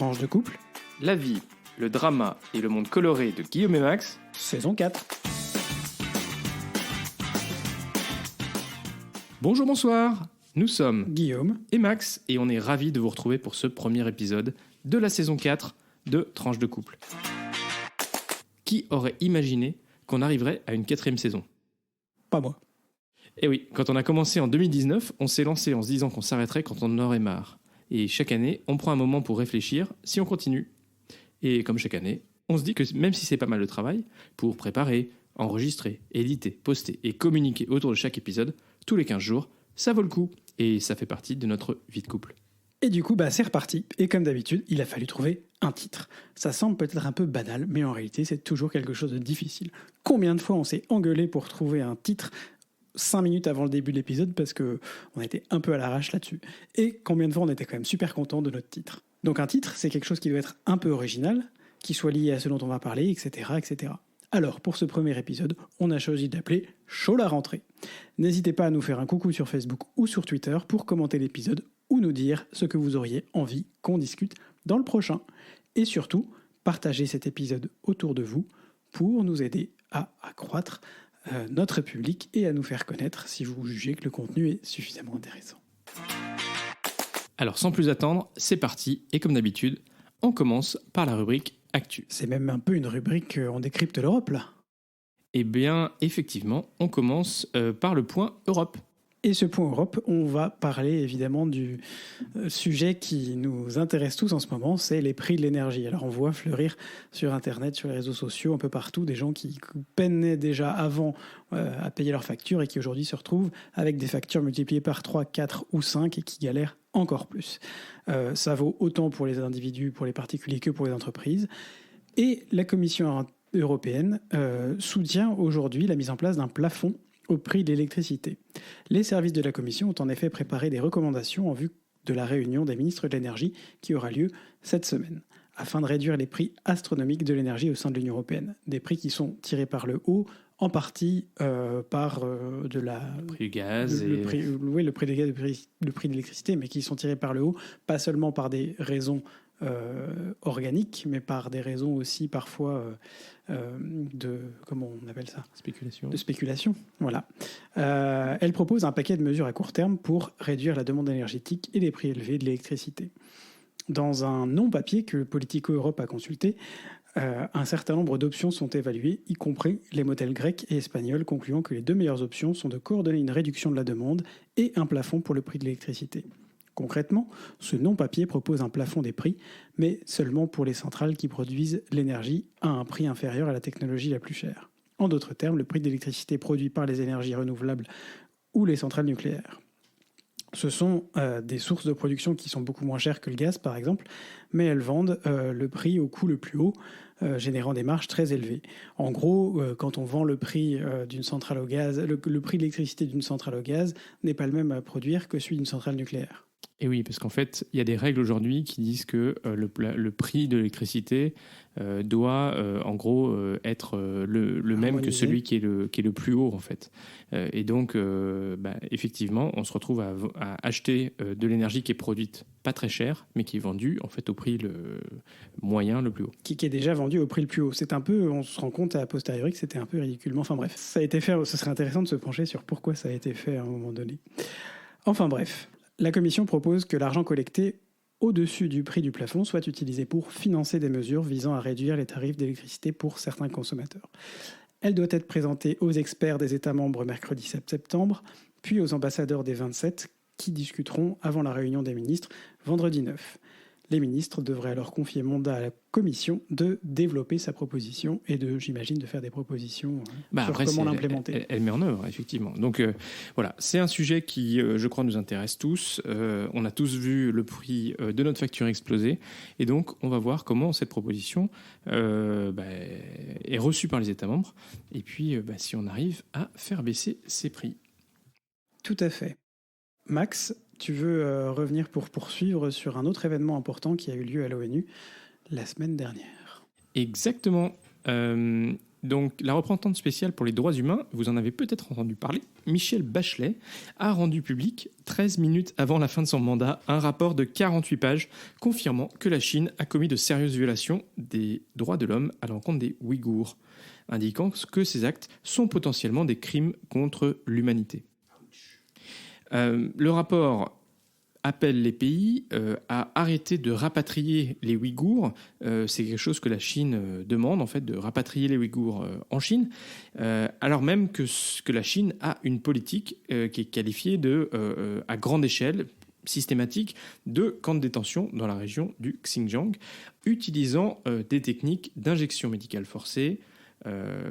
Tranche de couple, La vie, le drama et le monde coloré de Guillaume et Max, saison 4. Bonjour, bonsoir, nous sommes Guillaume et Max et on est ravis de vous retrouver pour ce premier épisode de la saison 4 de Tranche de couple. Qui aurait imaginé qu'on arriverait à une 4e saison ? Pas moi. Eh oui, quand on a commencé en 2019, on s'est lancé en se disant qu'on s'arrêterait quand on en aurait marre. Et chaque année, on prend un moment pour réfléchir si on continue. Et comme chaque année, on se dit que même si c'est pas mal de travail, pour préparer, enregistrer, éditer, poster et communiquer autour de chaque épisode, tous les 15 jours, ça vaut le coup. Et ça fait partie de notre vie de couple. Et du coup, c'est reparti. Et comme d'habitude, il a fallu trouver un titre. Ça semble peut-être un peu banal, mais en réalité, c'est toujours quelque chose de difficile. Combien de fois on s'est engueulé pour trouver un titre 5 minutes avant le début de l'épisode parce qu'on était un peu à l'arrache là-dessus. Et combien de fois on était quand même super content de notre titre. Donc un titre, c'est quelque chose qui doit être un peu original, qui soit lié à ce dont on va parler, etc., etc. Alors, pour ce premier épisode, on a choisi d'appeler « Chaud la rentrée ». N'hésitez pas à nous faire un coucou sur Facebook ou sur Twitter pour commenter l'épisode ou nous dire ce que vous auriez envie qu'on discute dans le prochain. Et surtout, partagez cet épisode autour de vous pour nous aider à accroître notre public et à nous faire connaître si vous jugez que le contenu est suffisamment intéressant. Alors sans plus attendre, c'est parti et comme d'habitude, on commence par la rubrique Actu. C'est même un peu une rubrique On décrypte l'Europe là. Eh bien effectivement, on commence par le point Europe. Et ce point Europe, on va parler évidemment du sujet qui nous intéresse tous en ce moment, c'est les prix de l'énergie. Alors on voit fleurir sur Internet, sur les réseaux sociaux, un peu partout, des gens qui peinaient déjà avant à payer leurs factures et qui aujourd'hui se retrouvent avec des factures multipliées par 3, 4 ou 5 et qui galèrent encore plus. Ça vaut autant pour les individus, pour les particuliers que pour les entreprises. Et la Commission européenne soutient aujourd'hui la mise en place d'un plafond au prix de l'électricité. Les services de la Commission ont en effet préparé des recommandations en vue de la réunion des ministres de l'énergie qui aura lieu cette semaine, afin de réduire les prix astronomiques de l'énergie au sein de l'Union européenne. Des prix qui sont tirés par le haut, en partie par le prix du gaz. Le prix du gaz, le prix de l'électricité, mais qui sont tirés par le haut, pas seulement par des raisons organiques, mais par des raisons aussi parfois comment on appelle ça ? De spéculation, voilà. Elle propose un paquet de mesures à court terme pour réduire la demande énergétique et les prix élevés de l'électricité. Dans un non-papier que Politico Europe a consulté, un certain nombre d'options sont évaluées, y compris les modèles grecs et espagnols, concluant que les deux meilleures options sont de coordonner une réduction de la demande et un plafond pour le prix de l'électricité. Concrètement, ce non-papier propose un plafond des prix, mais seulement pour les centrales qui produisent l'énergie à un prix inférieur à la technologie la plus chère. En d'autres termes, le prix de l'électricité produit par les énergies renouvelables ou les centrales nucléaires. Ce sont des sources de production qui sont beaucoup moins chères que le gaz, par exemple, mais elles vendent le prix au coût le plus haut, générant des marges très élevées. En gros, quand on vend le prix d'une centrale au gaz, le prix de l'électricité d'une centrale au gaz n'est pas le même à produire que celui d'une centrale nucléaire. Et oui, parce qu'en fait, il y a des règles aujourd'hui qui disent que le prix de l'électricité doit, en gros, être le même que celui qui est le plus haut, en fait. Et donc, effectivement, on se retrouve à acheter de l'énergie qui est produite pas très cher, mais qui est vendue, en fait, au prix le moyen, le plus haut. Qui est déjà vendu au prix le plus haut. C'est un peu, on se rend compte à posteriori que c'était un peu ridiculement... Enfin bref, ça a été fait, ce serait intéressant de se pencher sur pourquoi ça a été fait à un moment donné. Enfin bref... La Commission propose que l'argent collecté au-dessus du prix du plafond soit utilisé pour financer des mesures visant à réduire les tarifs d'électricité pour certains consommateurs. Elle doit être présentée aux experts des États membres mercredi 7 septembre, puis aux ambassadeurs des 27 qui discuteront avant la réunion des ministres vendredi 9. Les ministres devraient alors confier mandat à la Commission de développer sa proposition et j'imagine, de faire des propositions sur comment l'implémenter. Elle met en œuvre, effectivement. Donc voilà, c'est un sujet qui, je crois, nous intéresse tous. On a tous vu le prix de notre facture exploser. Et donc, on va voir comment cette proposition est reçue par les États membres. Et puis, si on arrive à faire baisser ces prix. Tout à fait. Max, tu veux revenir pour poursuivre sur un autre événement important qui a eu lieu à l'ONU la semaine dernière. Exactement. Donc, la représentante spéciale pour les droits humains, vous en avez peut-être entendu parler, Michelle Bachelet, a rendu public, 13 minutes avant la fin de son mandat, un rapport de 48 pages confirmant que la Chine a commis de sérieuses violations des droits de l'homme à l'encontre des Ouïghours, indiquant que ces actes sont potentiellement des crimes contre l'humanité. Le rapport appelle les pays à arrêter de rapatrier les Ouïghours. C'est quelque chose que la Chine demande, en fait, de rapatrier les Ouïghours en Chine, alors même que la Chine a une politique qui est qualifiée à grande échelle, systématique, de camps de détention dans la région du Xinjiang, utilisant des techniques d'injection médicale forcée,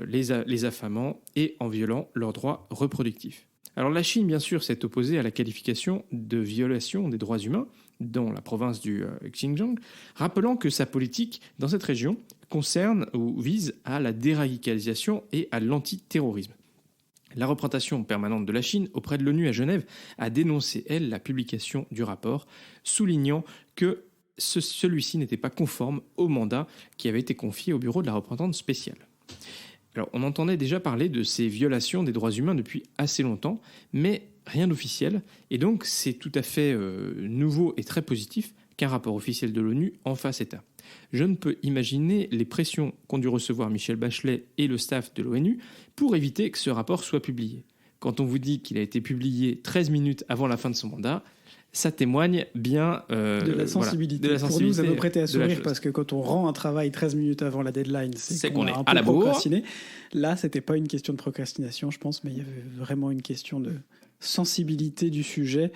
les affamant et en violant leurs droits reproductifs. Alors la Chine, bien sûr, s'est opposée à la qualification de violation des droits humains dans la province du Xinjiang, rappelant que sa politique dans cette région concerne ou vise à la déradicalisation et à l'antiterrorisme. La représentation permanente de la Chine auprès de l'ONU à Genève a dénoncé, elle, la publication du rapport, soulignant que celui-ci n'était pas conforme au mandat qui avait été confié au bureau de la représentante spéciale. Alors, on entendait déjà parler de ces violations des droits humains depuis assez longtemps, mais rien d'officiel. Et donc, c'est tout à fait nouveau et très positif qu'un rapport officiel de l'ONU en fasse état. Je ne peux imaginer les pressions qu'ont dû recevoir Michelle Bachelet et le staff de l'ONU pour éviter que ce rapport soit publié. Quand on vous dit qu'il a été publié 13 minutes avant la fin de son mandat, ça témoigne bien de la sensibilité. Voilà, Pour nous, ça nous prêtait à sourire parce que quand on rend un travail 13 minutes avant la deadline, c'est qu'on est un peu procrastiné. Là, c'était pas une question de procrastination, je pense, mais il y avait vraiment une question de sensibilité du sujet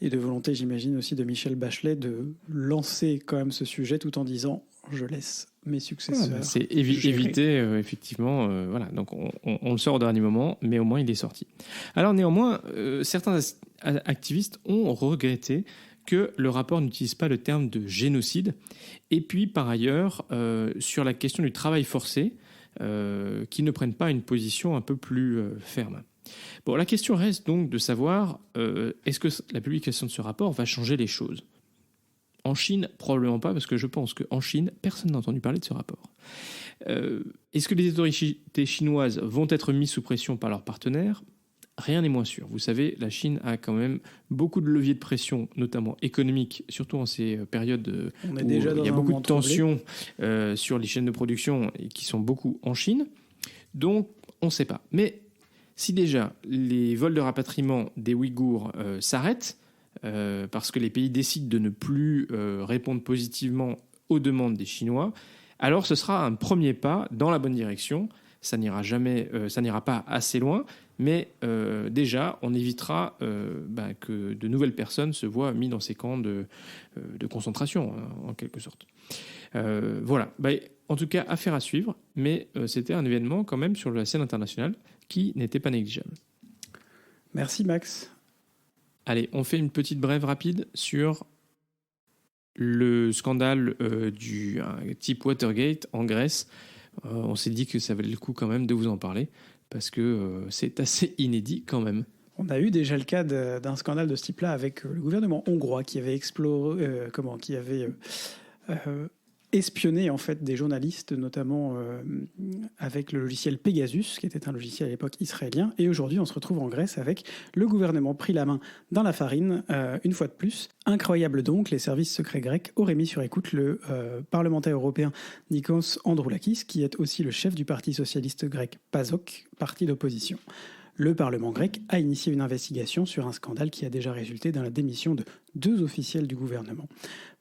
et de volonté, j'imagine, aussi de Michelle Bachelet de lancer quand même ce sujet tout en disant « je laisse mes successeurs ». C'est éviter, effectivement, voilà. Donc on le sort au dernier moment, mais au moins il est sorti. Alors néanmoins, certains activistes ont regretté que le rapport n'utilise pas le terme de génocide. Et puis par ailleurs, sur la question du travail forcé, qu'ils ne prennent pas une position un peu plus ferme. Bon, la question reste donc de savoir est-ce que la publication de ce rapport va changer les choses ? En Chine, probablement pas, parce que je pense qu'en Chine, personne n'a entendu parler de ce rapport. Est-ce que les autorités chinoises vont être mises sous pression par leurs partenaires ? Rien n'est moins sûr. Vous savez, la Chine a quand même beaucoup de leviers de pression, notamment économiques, surtout en ces périodes où il y a beaucoup de tensions sur les chaînes de production et qui sont beaucoup en Chine. Donc, on ne sait pas. Mais si déjà les vols de rapatriement des Ouïghours s'arrêtent, parce que les pays décident de ne plus répondre positivement aux demandes des Chinois, alors ce sera un premier pas dans la bonne direction. Ça n'ira pas assez loin, mais déjà, on évitera que de nouvelles personnes se voient mises dans ces camps de concentration, hein, en quelque sorte. Voilà. En tout cas, affaire à suivre, mais c'était un événement quand même sur la scène internationale qui n'était pas négligeable. Merci Max. Allez, on fait une petite brève rapide sur le scandale du type Watergate en Grèce. On s'est dit que ça valait le coup quand même de vous en parler, parce que c'est assez inédit quand même. On a eu déjà le cas d'un scandale de ce type-là avec le gouvernement hongrois qui avait espionné en fait des journalistes, notamment avec le logiciel Pegasus, qui était un logiciel à l'époque israélien. Et aujourd'hui, on se retrouve en Grèce avec le gouvernement pris la main dans la farine, une fois de plus. Incroyable donc, les services secrets grecs auraient mis sur écoute le parlementaire européen Nikos Androulakis, qui est aussi le chef du parti socialiste grec PASOK, parti d'opposition. Le Parlement grec a initié une investigation sur un scandale qui a déjà résulté dans la démission de 2 officiels du gouvernement.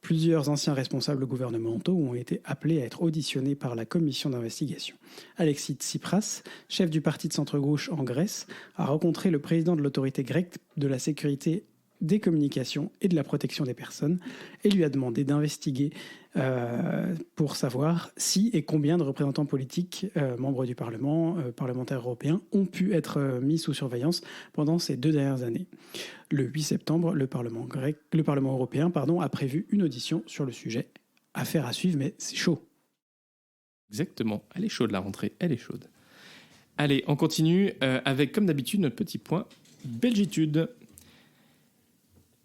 Plusieurs anciens responsables gouvernementaux ont été appelés à être auditionnés par la commission d'investigation. Alexis Tsipras, chef du parti de centre-gauche en Grèce, a rencontré le président de l'autorité grecque de la sécurité des communications et de la protection des personnes et lui a demandé d'investiguer pour savoir si et combien de représentants politiques, membres du Parlement, parlementaires européens, ont pu être mis sous surveillance pendant ces 2 dernières années. Le 8 septembre, le Parlement européen a prévu une audition sur le sujet. Affaire à suivre, mais c'est chaud. Exactement, elle est chaude la rentrée, elle est chaude. Allez, on continue avec, comme d'habitude, notre petit point Belgitude.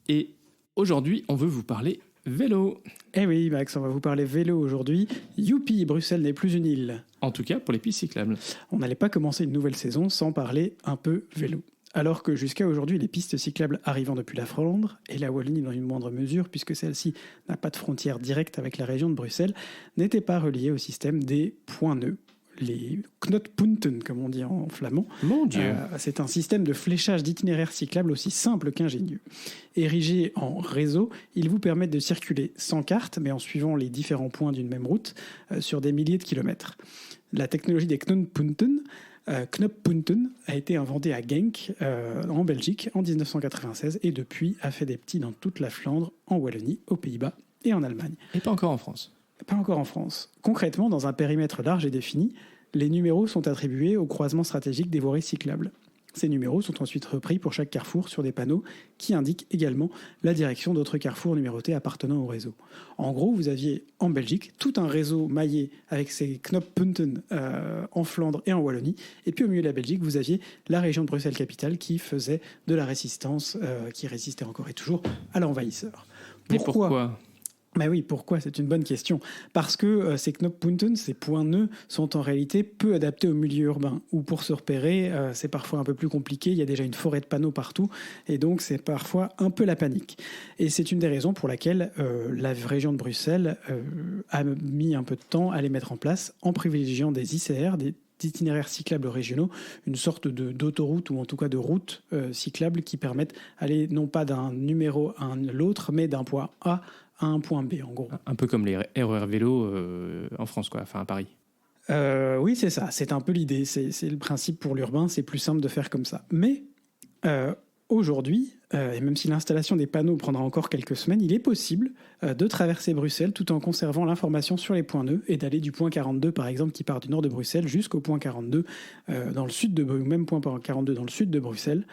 Et aujourd'hui, on veut vous parler vélo. Eh oui, Max, on va vous parler vélo aujourd'hui. Youpi, Bruxelles n'est plus une île. En tout cas, pour les pistes cyclables. On n'allait pas commencer une nouvelle saison sans parler un peu vélo. Alors que jusqu'à aujourd'hui, les pistes cyclables arrivant depuis la Flandre, et la Wallonie dans une moindre mesure, puisque celle-ci n'a pas de frontière directe avec la région de Bruxelles, n'étaient pas reliées au système des points nœuds, les knooppunten, comme on dit en flamand. Mon Dieu. C'est un système de fléchage d'itinéraires cyclables aussi simple qu'ingénieux. Érigé en réseau, il vous permet de circuler sans carte, mais en suivant les différents points d'une même route, sur des milliers de kilomètres. La technologie des knooppunten a été inventée à Genk, en Belgique, en 1996, et depuis a fait des petits dans toute la Flandre, en Wallonie, aux Pays-Bas et en Allemagne. Et pas encore en France. Pas encore en France. Concrètement, dans un périmètre large et défini, les numéros sont attribués au croisement stratégique des voiries cyclables. Ces numéros sont ensuite repris pour chaque carrefour sur des panneaux qui indiquent également la direction d'autres carrefours numérotés appartenant au réseau. En gros, vous aviez en Belgique tout un réseau maillé avec ces knooppunten en Flandre et en Wallonie. Et puis au milieu de la Belgique, vous aviez la région de Bruxelles-Capitale qui faisait de la résistance, qui résistait encore et toujours à l'envahisseur. Pourquoi ? Ben oui, pourquoi ? C'est une bonne question. Parce que ces knooppunten, ces points nœuds, sont en réalité peu adaptés au milieu urbain, où pour se repérer, c'est parfois un peu plus compliqué, il y a déjà une forêt de panneaux partout, et donc c'est parfois un peu la panique. Et c'est une des raisons pour laquelle la région de Bruxelles a mis un peu de temps à les mettre en place, en privilégiant des ICR, des itinéraires cyclables régionaux, une sorte d'autoroute ou en tout cas de route cyclable qui permettent d'aller non pas d'un numéro à l'autre, mais d'un point A à un point B, en gros. Un peu comme les RER vélo en France, quoi, enfin à Paris. Oui, c'est ça. C'est un peu l'idée. C'est le principe pour l'urbain. C'est plus simple de faire comme ça. Mais aujourd'hui, et même si l'installation des panneaux prendra encore quelques semaines, il est possible de traverser Bruxelles tout en conservant l'information sur les points nœuds et d'aller du point 42, par exemple, qui part du nord de Bruxelles, jusqu'au point 42 dans le sud de même point 42 dans le sud de Bruxelles.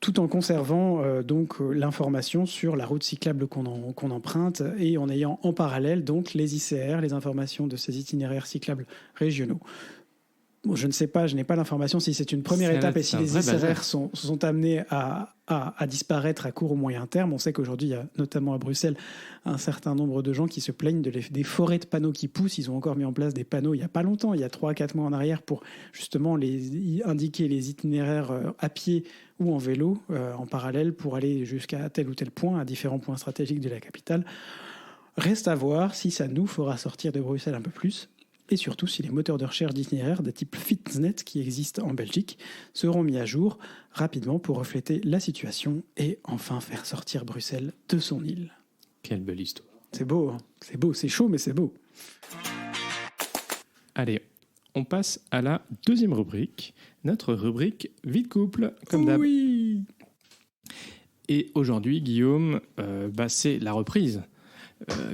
Tout en conservant donc l'information sur la route cyclable qu'on emprunte et en ayant en parallèle donc les ICR, les informations de ces itinéraires cyclables régionaux. Bon, je ne sais pas, je n'ai pas l'information si c'est une première étape et si les ICR sont amenés à disparaître à court ou moyen terme. On sait qu'aujourd'hui, il y a notamment à Bruxelles un certain nombre de gens qui se plaignent des forêts de panneaux qui poussent. Ils ont encore mis en place des panneaux il n'y a pas longtemps, il y a 3 à 4 mois en arrière, pour justement indiquer les itinéraires à pied ou en vélo en parallèle pour aller jusqu'à tel ou tel point, à différents points stratégiques de la capitale. Reste à voir si ça nous fera sortir de Bruxelles un peu plus. Et surtout si les moteurs de recherche d'itinéraires de type Fitnet qui existent en Belgique seront mis à jour rapidement pour refléter la situation et enfin faire sortir Bruxelles de son île. Quelle belle histoire. C'est beau, hein, c'est beau, c'est chaud mais c'est beau. Allez, on passe à la deuxième rubrique, notre rubrique vie de couple, comme d'hab. Oui. Et aujourd'hui, Guillaume, c'est la reprise.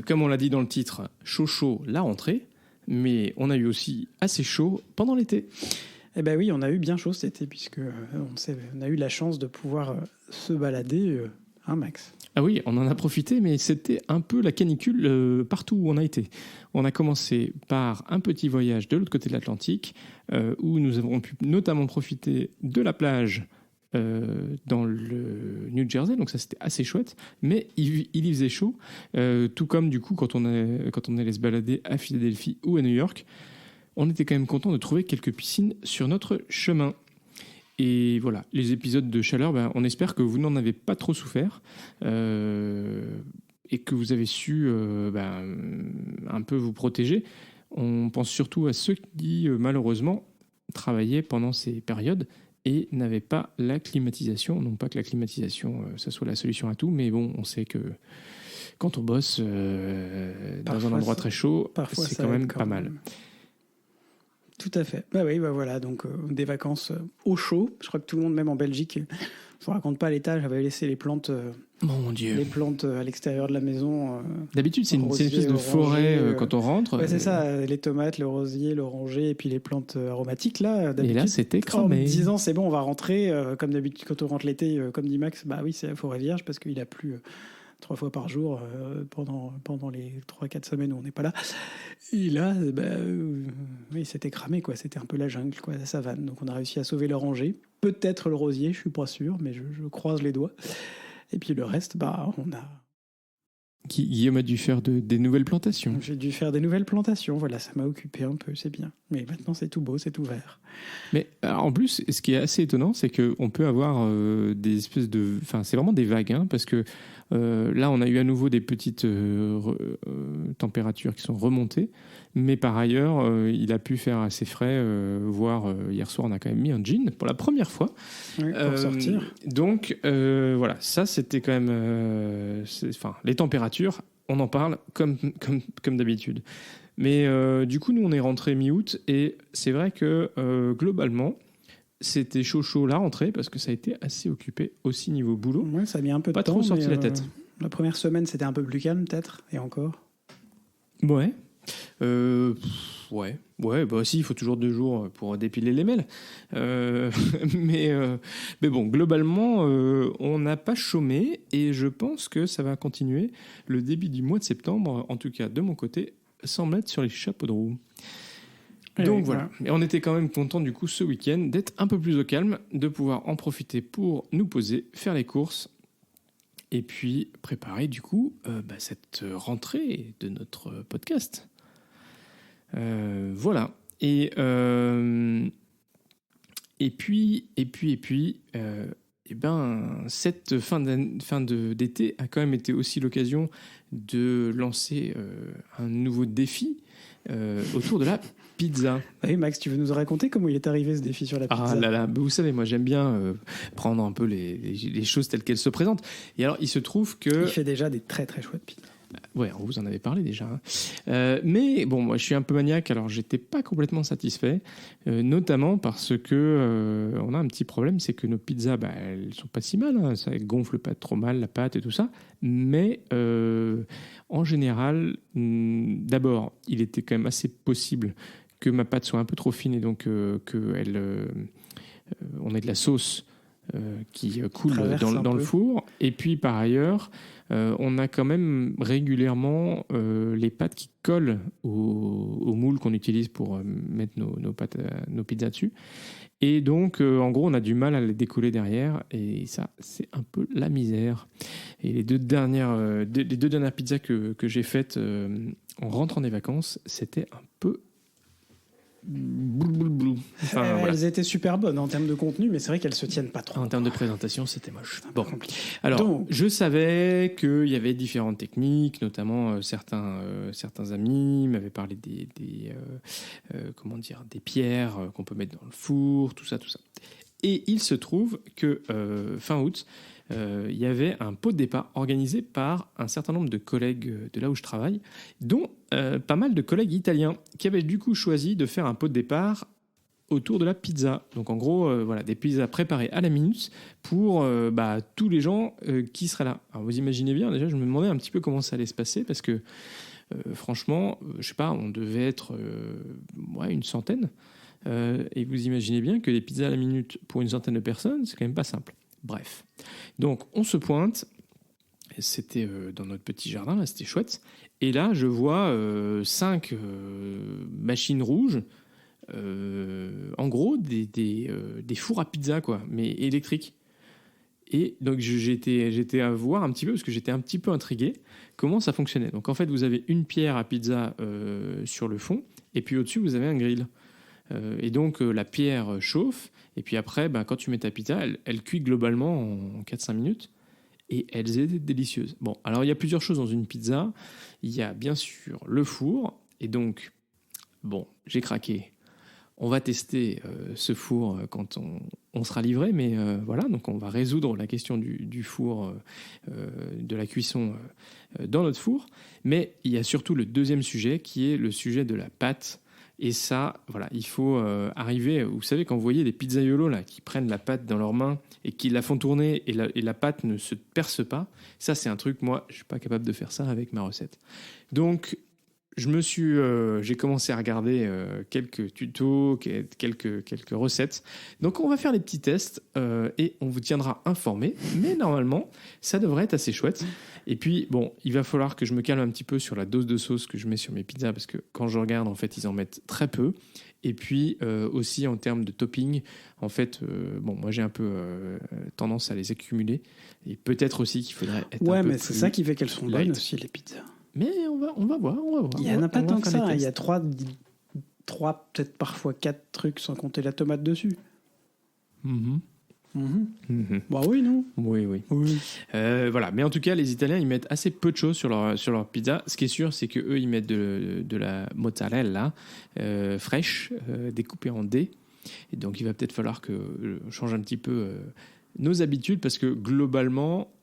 Comme on l'a dit dans le titre, chaud, la rentrée. Mais on a eu aussi assez chaud pendant l'été. Eh bien oui, on a eu bien chaud cet été, puisque on a eu la chance de pouvoir se balader, hein Max ? Ah oui, on en a profité, mais c'était un peu la canicule partout où on a été. On a commencé par un petit voyage de l'autre côté de l'Atlantique, où nous avons pu notamment profiter de la plage dans le New Jersey, donc ça c'était assez chouette, mais il y faisait chaud, tout comme du coup quand on allait se balader à Philadelphie ou à New York, on était quand même content de trouver quelques piscines sur notre chemin. Et voilà, les épisodes de chaleur, on espère que vous n'en avez pas trop souffert et que vous avez su un peu vous protéger. On pense surtout à ceux qui malheureusement travaillaient pendant ces périodes et n'avaient pas la climatisation. Non pas que la climatisation, ça soit la solution à tout, mais bon, on sait que quand on bosse dans un endroit très chaud, c'est quand même pas mal. Tout à fait. Voilà, donc des vacances au chaud. Je crois que tout le monde, même en Belgique, je ne raconte pas l'état, j'avais laissé les plantes, mon Dieu. Les plantes à l'extérieur de la maison. D'habitude, c'est une espèce de forêt quand on rentre. Ouais, c'est ça, les tomates, le rosier, l'oranger et puis les plantes aromatiques. Là, et là, c'était cramé. En me disant, c'est bon, on va rentrer. Comme d'habitude, quand on rentre l'été, comme dit Max, oui, c'est la forêt vierge parce qu'il a plu 3 fois par jour pendant les 3-4 semaines où on n'est pas là. Et là, oui, c'était cramé, quoi. C'était un peu la jungle, quoi, la savane. Donc on a réussi à sauver l'oranger. Peut-être le rosier, je suis pas sûr, mais je croise les doigts. Et puis le reste, on a... Guillaume a dû faire des nouvelles plantations. J'ai dû faire des nouvelles plantations, voilà, ça m'a occupé un peu, c'est bien. Mais maintenant, c'est tout beau, c'est tout vert. Mais en plus, ce qui est assez étonnant, c'est qu'on peut avoir des espèces de... Enfin, c'est vraiment des vagues, hein, parce que là, on a eu à nouveau des petites températures qui sont remontées, mais par ailleurs, il a pu faire assez frais, voire hier soir, on a quand même mis un jean pour la première fois. Oui, pour sortir. Donc, voilà, ça, c'était quand même... les températures, on en parle comme d'habitude. Mais du coup, nous, on est rentré mi-août et c'est vrai que globalement, c'était chaud la rentrée parce que ça a été assez occupé aussi niveau boulot. Ouais, ça a mis un peu de temps. Pas trop sorti la tête. La première semaine, c'était un peu plus calme, peut-être, et encore. Ouais. Ouais, bah si, il faut toujours 2 jours pour dépiler les mails. Mais bon, globalement, on n'a pas chômé et je pense que ça va continuer le début du mois de septembre, en tout cas de mon côté, sans mettre sur les chapeaux de roue. Donc voilà. Et on était quand même content du coup ce week-end d'être un peu plus au calme, de pouvoir en profiter pour nous poser, faire les courses et puis préparer du coup cette rentrée de notre podcast. Voilà. Et puis, cette fin d'été a quand même été aussi l'occasion de lancer un nouveau défi autour de la pizza. Oui, Max, tu veux nous raconter comment il est arrivé ce défi sur la pizza? Ah là là, vous savez, moi j'aime bien prendre un peu les choses telles qu'elles se présentent. Et alors, il se trouve que... Il fait déjà des très très chouettes pizzas. Ouais, on vous en avait parlé déjà. Hein. Mais bon, moi je suis un peu maniaque, alors j'étais pas complètement satisfait, notamment parce que on a un petit problème, c'est que nos pizzas, elles sont pas si mal, hein, ça gonfle pas trop mal la pâte et tout ça, mais en général, d'abord, il était quand même assez possible que ma pâte soit un peu trop fine et donc on ait de la sauce qui coule dans le four. Et puis par ailleurs, on a quand même régulièrement les pâtes qui collent au moule qu'on utilise pour mettre nos pizzas dessus. Et donc, en gros, on a du mal à les décoller derrière. Et ça, c'est un peu la misère. Et les deux dernières pizzas que j'ai faites en rentrant des vacances, c'était un peu... Enfin, elles étaient super bonnes en termes de contenu, mais c'est vrai qu'elles se tiennent pas trop. En termes de présentation, c'était moche. Bon, compliqué. Alors, donc, je savais qu'il y avait différentes techniques, notamment certains amis m'avaient parlé des pierres qu'on peut mettre dans le four, tout ça. Et il se trouve que fin août, il y avait un pot de départ organisé par un certain nombre de collègues de là où je travaille, dont pas mal de collègues italiens qui avaient du coup choisi de faire un pot de départ autour de la pizza. Donc en gros, des pizzas préparées à la minute pour tous les gens qui seraient là. Alors vous imaginez bien, déjà je me demandais un petit peu comment ça allait se passer parce que franchement, je sais pas, on devait être une centaine. Et vous imaginez bien que les pizzas à la minute pour une centaine de personnes, c'est quand même pas simple. Bref. Donc, on se pointe. C'était dans notre petit jardin, là, c'était chouette. Et là, je vois 5 machines rouges. En gros, des fours à pizza, quoi, mais électriques. Et donc, j'étais à voir un petit peu, parce que j'étais un petit peu intrigué, comment ça fonctionnait. Donc, en fait, vous avez une pierre à pizza sur le fond, et puis au-dessus, vous avez un grill. Et donc, la pierre chauffe, et puis après, quand tu mets ta pizza, elle cuit globalement en 4-5 minutes, et elles étaient délicieuses. Bon, alors il y a plusieurs choses dans une pizza. Il y a bien sûr le four, et donc, bon, j'ai craqué. On va tester ce four quand on sera livré, mais voilà, donc on va résoudre la question du four, de la cuisson dans notre four. Mais il y a surtout le deuxième sujet, qui est le sujet de la pâte. Et ça, voilà, il faut arriver... Vous savez, quand vous voyez des pizzaiolos là, qui prennent la pâte dans leurs mains et qui la font tourner et la pâte ne se perce pas, ça c'est un truc, moi, je ne suis pas capable de faire ça avec ma recette. Donc, j'ai commencé à regarder quelques tutos, quelques recettes. Donc, on va faire les petits tests et on vous tiendra informé. Mais normalement, ça devrait être assez chouette. Et puis, bon, il va falloir que je me calme un petit peu sur la dose de sauce que je mets sur mes pizzas parce que quand je regarde, en fait, ils en mettent très peu. Et puis aussi en termes de topping, en fait, moi j'ai un peu tendance à les accumuler. Et peut-être aussi qu'il faudrait être un peu mais c'est ça qui fait qu'elles sont bonnes aussi, les pizzas. Mais on va voir. Il n'y en a pas tant que ça. Il y a 3, peut-être parfois 4 trucs sans compter la tomate dessus. Bah oui, non. Oui. Voilà. Mais en tout cas, les Italiens, ils mettent assez peu de choses sur leur pizza. Ce qui est sûr, c'est qu'eux, ils mettent de la mozzarella fraîche, découpée en dés. Et donc, il va peut-être falloir que je change un petit peu nos habitudes, parce que globalement,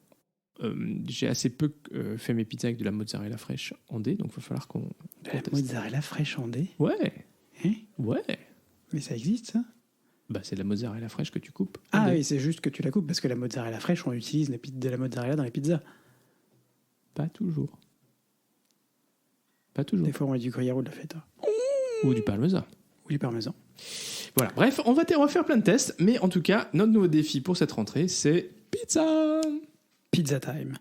j'ai assez peu fait mes pizzas avec de la mozzarella fraîche en dés. Donc, il va falloir qu'on la mozzarella fraîche en dés. Ouais. Hein? Ouais. Mais ça existe, ça? Bah, c'est de la mozzarella fraîche que tu coupes. Ah oui, c'est juste que tu la coupes, parce que la mozzarella fraîche, on utilise de la mozzarella dans les pizzas. Pas toujours. Des fois, on met du gruyère ou de la feta. Ou du parmesan. Voilà, bref, on va faire plein de tests, mais en tout cas, notre nouveau défi pour cette rentrée, c'est pizza. Pizza time.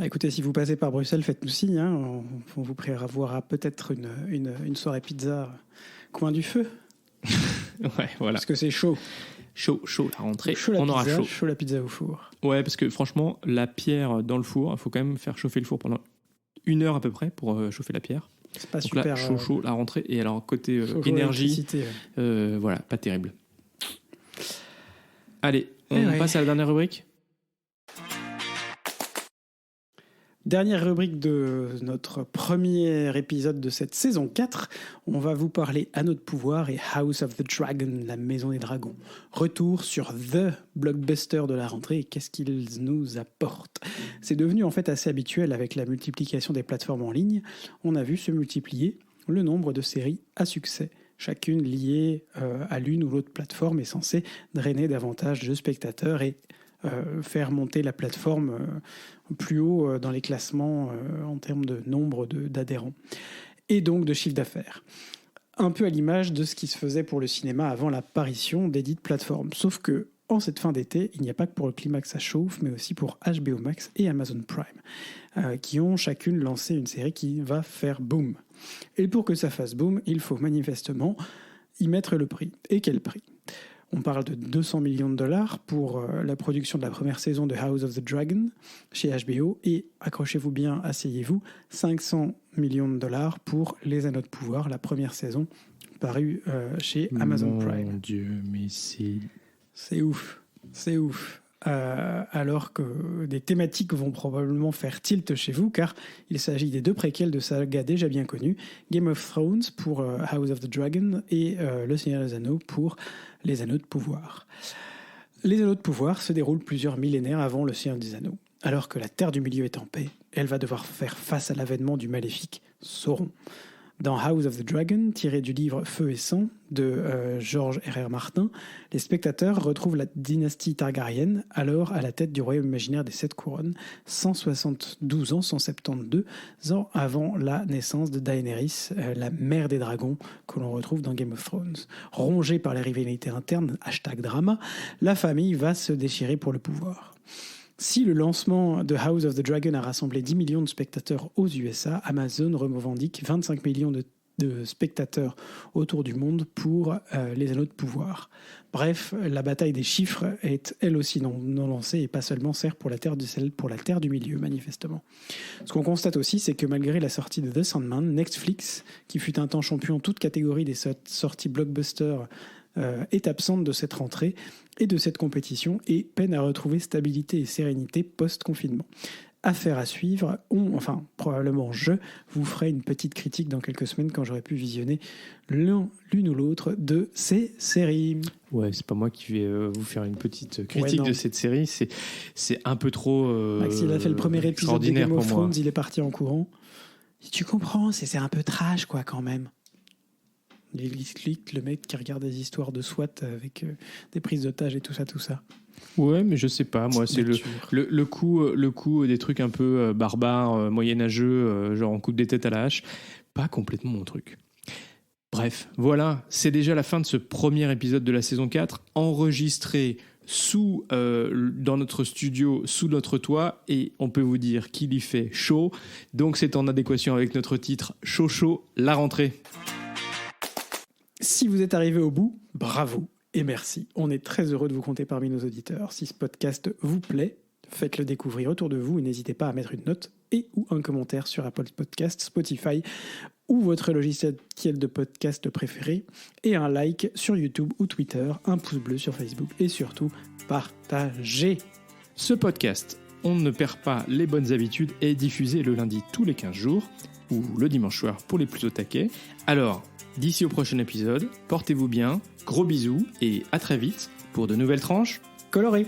Écoutez, si vous passez par Bruxelles, faites-nous signe. On vous prévoira peut-être une soirée pizza coin du feu. Ouais, voilà. Parce que c'est chaud. Chaud, la rentrée. On aura chaud. Chaud la pizza au four. Ouais, parce que franchement, la pierre dans le four, il faut quand même faire chauffer le four pendant 1 heure à peu près pour chauffer la pierre. C'est pas donc super. Là, chaud, la rentrée. Et alors, côté énergie, voilà, pas terrible. Allez, on passe à la dernière rubrique. Dernière rubrique de notre premier épisode de cette saison 4, on va vous parler À notre pouvoir et House of the Dragon, la maison des dragons. Retour sur The blockbuster de la rentrée et qu'est-ce qu'il nous apporte. C'est devenu en fait assez habituel avec la multiplication des plateformes en ligne. On a vu se multiplier le nombre de séries à succès. Chacune liée à l'une ou l'autre plateforme est censée drainer davantage de spectateurs et faire monter la plateforme plus haut dans les classements en termes de nombre d'adhérents et donc de chiffre d'affaires. Un peu à l'image de ce qui se faisait pour le cinéma avant l'apparition des dites plateformes. Sauf que en cette fin d'été, il n'y a pas que pour le climat que ça chauffe, mais aussi pour HBO Max et Amazon Prime, qui ont chacune lancé une série qui va faire boom. Et pour que ça fasse boom, il faut manifestement y mettre le prix. Et quel prix ? On parle de 200 millions de dollars pour la production de la première saison de House of the Dragon chez HBO et, accrochez-vous bien, asseyez-vous, 500 millions de dollars pour Les Anneaux de pouvoir, la première saison parue chez Amazon Prime. Mon Dieu, mais c'est ouf. Alors que des thématiques vont probablement faire tilt chez vous, car il s'agit des 2 préquels de sagas déjà bien connus, Game of Thrones pour House of the Dragon et Le Seigneur des Anneaux pour Les Anneaux de pouvoir. Les Anneaux de pouvoir se déroulent plusieurs millénaires avant Le Seigneur des Anneaux. Alors que la Terre du Milieu est en paix, elle va devoir faire face à l'avènement du maléfique Sauron. Dans House of the Dragon, tiré du livre Feu et sang de George R.R. Martin, les spectateurs retrouvent la dynastie Targaryen, alors à la tête du royaume imaginaire des 7 couronnes, 172 ans, 172 ans avant la naissance de Daenerys, la mère des dragons que l'on retrouve dans Game of Thrones. Rongée par les rivalités internes, #drama, la famille va se déchirer pour le pouvoir. Si le lancement de House of the Dragon a rassemblé 10 millions de spectateurs aux USA, Amazon revendique 25 millions de spectateurs autour du monde pour Les Anneaux de pouvoir. Bref, la bataille des chiffres est elle aussi non lancée et pas seulement sert pour la Terre du Milieu, manifestement. Ce qu'on constate aussi, c'est que malgré la sortie de The Sandman, Netflix, qui fut un temps champion toute catégorie des sorties blockbuster, est absente de cette rentrée et de cette compétition et peine à retrouver stabilité et sérénité post-confinement. Affaire à suivre, probablement je vous ferai une petite critique dans quelques semaines quand j'aurai pu visionner l'une ou l'autre de ces séries. Ouais, c'est pas moi qui vais vous faire une petite critique de cette série, c'est un peu trop Max, il a fait le premier épisode de Game of Thrones, il est parti en courant. Tu comprends, c'est un peu trash quoi quand même. Le mec qui regarde des histoires de SWAT avec des prises d'otages et tout ça. Ouais, mais je sais pas, moi c'est le coup des trucs un peu barbares, moyenâgeux, genre on coupe des têtes à la hache, pas complètement mon truc. Bref, voilà, c'est déjà la fin de ce premier épisode de la saison 4, enregistré dans notre studio, sous notre toit, et on peut vous dire qu'il y fait chaud, donc c'est en adéquation avec notre titre Chaud, la rentrée. Si vous êtes arrivé au bout, bravo et merci. On est très heureux de vous compter parmi nos auditeurs. Si ce podcast vous plaît, faites-le découvrir autour de vous et n'hésitez pas à mettre une note et ou un commentaire sur Apple Podcasts, Spotify ou votre logiciel de podcast préféré, et un like sur YouTube ou Twitter, un pouce bleu sur Facebook et surtout, partagez. Ce podcast, On ne perd pas les bonnes habitudes, est diffusé le lundi tous les 15 jours ou le dimanche soir pour les plus au taquet. Alors, d'ici au prochain épisode, portez-vous bien, gros bisous et à très vite pour de nouvelles tranches colorées.